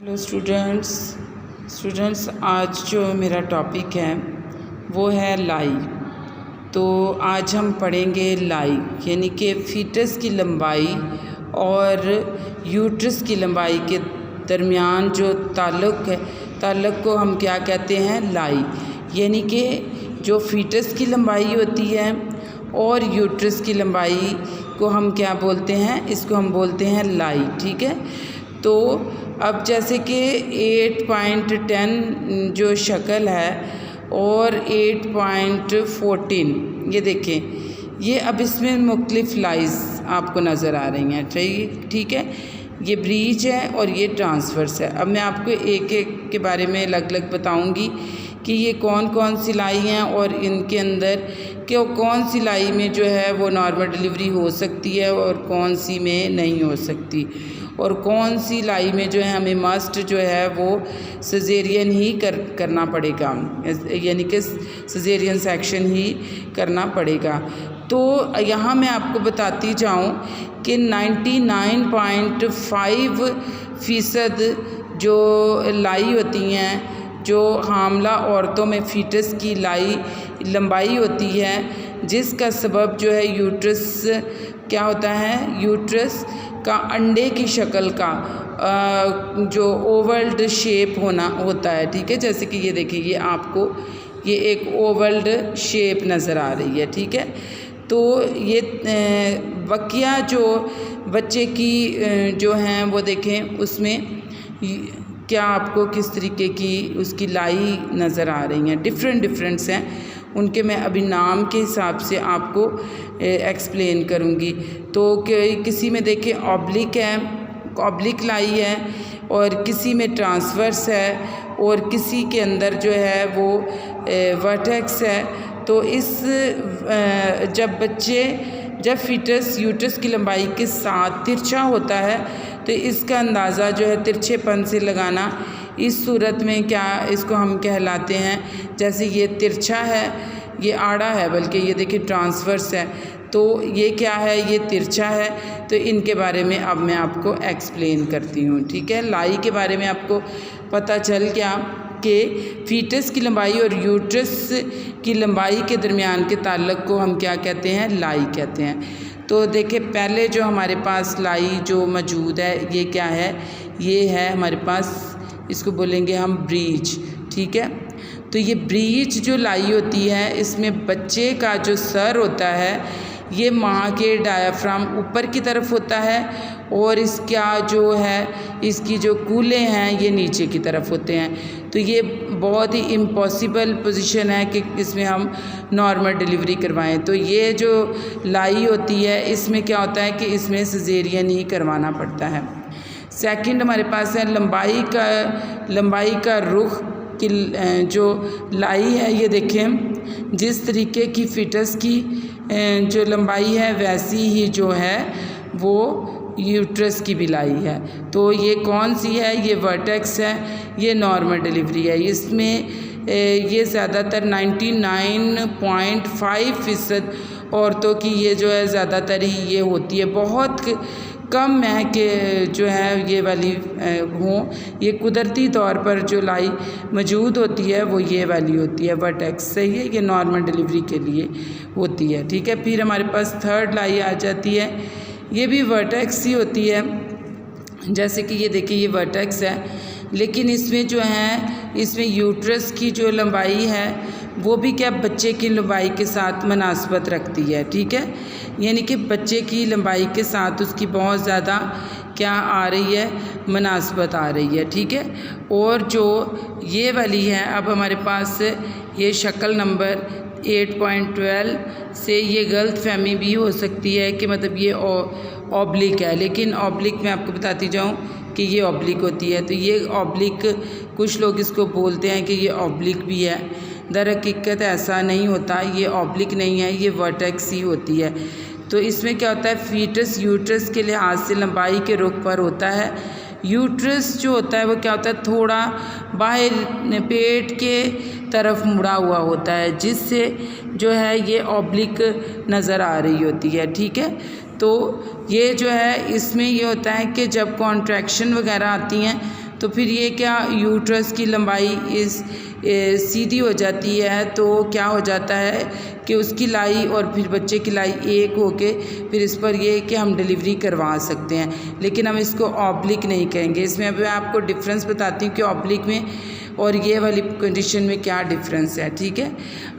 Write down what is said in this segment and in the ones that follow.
Hello students आज जो मेरा टॉपिक है वो है लाई। तो आज हम पढ़ेंगे लाई यानी कि फीटस की लंबाई और यूट्रस की लंबाई के दरमियान जो ताल्लुक़ को हम क्या कहते हैं, लाई। यानी कि जो फीटस की लंबाई होती है और यूट्रस की लंबाई को हम क्या बोलते हैं, इसको हम बोलते हैं लाई। ठीक है। तो अब जैसे कि 8.10 जो शक्ल है और 8.14 ये देखें, ये अब इसमें मुख्तलिफ लाइज आपको नज़र आ रही हैं। ठीक है। ये ब्रीच है और ये ट्रांसवर्स है। अब मैं आपको एक एक के बारे में अलग अलग बताऊंगी कि ये कौन कौन सी लाई हैं और इनके अंदर कौन सी लाई में जो है वो नॉर्मल डिलीवरी हो सकती है और कौन सी में नहीं हो सकती, और कौन सी लाई में जो है हमें मस्ट जो है वो सिजेरियन ही करना पड़ेगा, यानी कि सिजेरियन सेक्शन ही करना पड़ेगा। तो यहाँ मैं आपको बताती जाऊँ कि 99.5% जो लाई होती हैं, जो हामला औरतों में फीटस की लंबाई होती है, जिसका सबब जो है यूट्रस क्या होता है, यूट्रस का अंडे की शक्ल का जो ओवल्ड शेप होता है। ठीक है। जैसे कि ये देखिए, ये आपको ये एक ओवल्ड शेप नज़र आ रही है। ठीक है। तो ये बकिया जो बच्चे की जो हैं वो देखें, उसमें क्या आपको किस तरीके की उसकी लाई नज़र आ रही हैं, डिफरेंट्स हैं। उनके मैं अभी नाम के हिसाब से आपको एक्सप्लेन करूँगी। तो किसी में देखिए ऑब्लिक है, ऑब्लिक लाई है, और किसी में ट्रांसवर्स है, और किसी के अंदर जो है वो वर्टेक्स है। तो जब फीटस यूट्रस की लंबाई के साथ तिरछा होता है तो इसका अंदाज़ा जो है तिरछेपन से लगाना। इस सूरत में क्या इसको हम कहलाते हैं, जैसे ये तिरछा है, ये आड़ा है, बल्कि ये देखिए ट्रांसवर्स है, तो ये क्या है, ये तिरछा है। तो इनके बारे में अब मैं आपको एक्सप्लेन करती हूँ। ठीक है। लाई के बारे में आपको पता चल गया कि फीटस की लंबाई और यूट्रस की लंबाई के दरमियान के ताल्लुक़ को हम क्या कहते हैं, लाई कहते हैं। तो देखिए, पहले जो हमारे पास लाई जो मौजूद है, ये क्या है, ये है हमारे पास, इसको बोलेंगे हम ब्रीच। ठीक है। तो ये ब्रीच जो लाई होती है, इसमें बच्चे का जो सर होता है ये माँ के डायाफ्राम ऊपर की तरफ होता है, और इसका जो है, इसकी जो कूल्हे हैं ये नीचे की तरफ होते हैं। तो ये बहुत ही इम्पॉसिबल पोजीशन है कि इसमें हम नॉर्मल डिलीवरी करवाएं। तो ये जो लाई होती है, इसमें क्या होता है कि इसमें सिजेरियन ही करवाना पड़ता है। सेकंड हमारे पास है लंबाई का रुख की जो लाई है, ये देखें, जिस तरीके की फीटस की जो लंबाई है वैसी ही जो है वो यूट्रस की भी लाई है। तो ये कौन सी है, ये वर्टेक्स है, ये नॉर्मल डिलीवरी है। इसमें ये ज़्यादातर 99.5% औरतों की ये जो है ज़्यादातर ही ये होती है। बहुत कम है कि जो है ये वाली हों। ये कुदरती तौर पर जो लाई मौजूद होती है वो ये वाली होती है, वर्टेक्स। सही है। ये नॉर्मल डिलीवरी के लिए होती है। ठीक है। फिर हमारे पास थर्ड लाई आ जाती है, ये भी वर्टेक्स ही होती है। जैसे कि ये देखिए, ये वर्टेक्स है, लेकिन इसमें जो है, इसमें यूट्रस की जो लंबाई है वो भी क्या बच्चे की लंबाई के साथ मुनासबत रखती है। ठीक है। यानी कि बच्चे की लंबाई के साथ उसकी बहुत ज़्यादा क्या आ रही है, मुनासबत आ रही है। ठीक है। और जो ये वाली है, अब हमारे पास ये शक्ल नंबर 8.12 से ये गलत फहमी भी हो सकती है कि मतलब ये ऑब्लिक है, लेकिन ऑब्लिक मैं आपको बताती जाऊँ कि ये ऑब्लिक होती है। तो ये ऑब्लिक, कुछ लोग इसको बोलते हैं कि ये ऑब्लिक भी है, दर हकीकत ऐसा नहीं होता। ये ऑब्लिक नहीं है, ये वर्टेक्स ही होती है। तो इसमें क्या होता है, फीटस यूट्रस के लिहाज से लंबाई के रुख पर होता है। यूट्रस जो होता है वो क्या होता है, थोड़ा बाहर पेट के तरफ मुड़ा हुआ होता है, जिससे जो है ये ऑब्लिक नज़र आ रही होती है। ठीक है। तो ये जो है, इसमें ये होता है कि जब कॉन्ट्रैक्शन वगैरह आती हैं तो फिर ये क्या यूट्रस की लंबाई इस सीधी हो जाती है, तो क्या हो जाता है कि उसकी लाई और फिर बच्चे की लाई एक होके फिर इस पर ये कि हम डिलीवरी करवा सकते हैं, लेकिन हम इसको ऑब्लिक नहीं कहेंगे। इसमें अब मैं आपको डिफरेंस बताती हूँ कि ऑब्लिक में और ये वाली कंडीशन में क्या डिफरेंस है, ठीक है।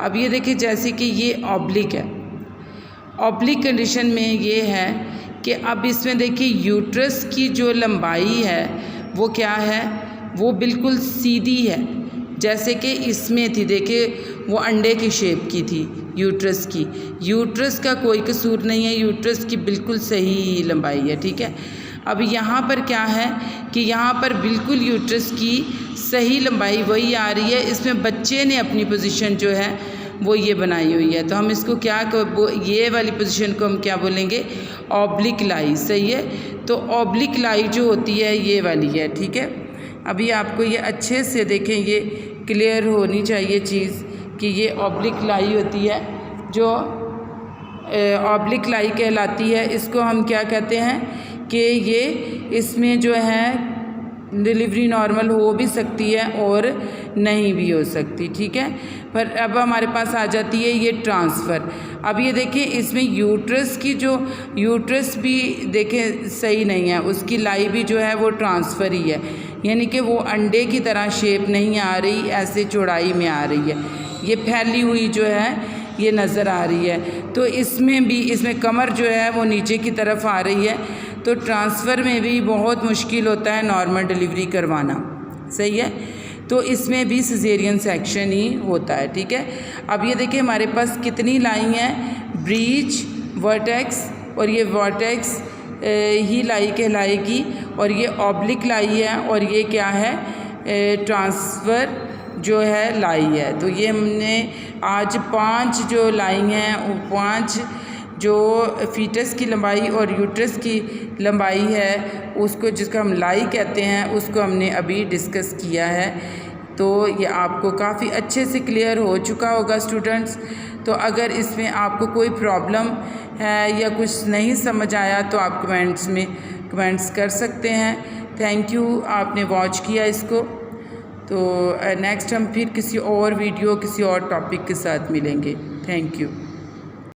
अब ये देखिए जैसे कि ये ऑब्लिक है, ऑब्लिक कंडीशन में ये है कि अब इसमें देखिए यूट्रस की जो लंबाई है वो क्या है, वो बिल्कुल सीधी है, जैसे कि इसमें थी, देखिए वो अंडे की शेप की थी यूट्रस की। यूट्रस का कोई कसूर नहीं है, यूट्रस की बिल्कुल सही लंबाई है, ठीक है। अब यहाँ पर क्या है कि यहाँ पर बिल्कुल यूट्रस की सही लंबाई वही आ रही है, इसमें बच्चे ने अपनी पोजीशन जो है वो ये बनाई हुई है, तो हम इसको क्या ये वाली पोजीशन को हम क्या बोलेंगे, ऑब्लिक लाई, सही है। तो ऑब्लिक लाई जो होती है ये वाली है, ठीक है। अभी आपको ये अच्छे से देखें, ये क्लियर होनी चाहिए चीज़ कि ये ऑब्लिक लाई होती है, जो ऑब्लिक लाई कहलाती है। इसको हम क्या कहते हैं कि ये इसमें जो है डिलीवरी नॉर्मल हो भी सकती है और नहीं भी हो सकती, ठीक है। पर अब हमारे पास आ जाती है ये ट्रांसफ़र। अब ये देखिए इसमें यूट्रस की जो यूट्रस भी देखें सही नहीं है, उसकी लाई भी जो है वो ट्रांसफ़र ही है, यानी कि वो अंडे की तरह शेप नहीं आ रही, ऐसे चौड़ाई में आ रही है, ये फैली हुई जो है ये नज़र आ रही है। तो इसमें भी इसमें कमर जो है वो नीचे की तरफ आ रही है, तो ट्रांसफ़र में भी बहुत मुश्किल होता है नॉर्मल डिलीवरी करवाना, सही है। तो इसमें भी सिजेरियन सेक्शन ही होता है, ठीक है। अब ये देखिए हमारे पास कितनी लाई हैं, ब्रीच, वर्टेक्स, और ये वर्टेक्स ही लाई कहलाएगी, और ये ऑब्लिक लाई है, और ये क्या है, ट्रांसफ़र जो है लाई है। तो ये हमने आज 5 जो लाई हैं, वो 5 जो फीटस की लंबाई और यूट्रस की लंबाई है उसको, जिसको हम लाई कहते हैं, उसको हमने अभी डिस्कस किया है। तो ये आपको काफ़ी अच्छे से क्लियर हो चुका होगा स्टूडेंट्स। तो अगर इसमें आपको कोई प्रॉब्लम है या कुछ नहीं समझ आया तो आप कमेंट्स में कमेंट्स कर सकते हैं। थैंक यू, आपने वॉच किया इसको। तो नेक्स्ट हम फिर किसी और वीडियो किसी और टॉपिक के साथ मिलेंगे। Thank you.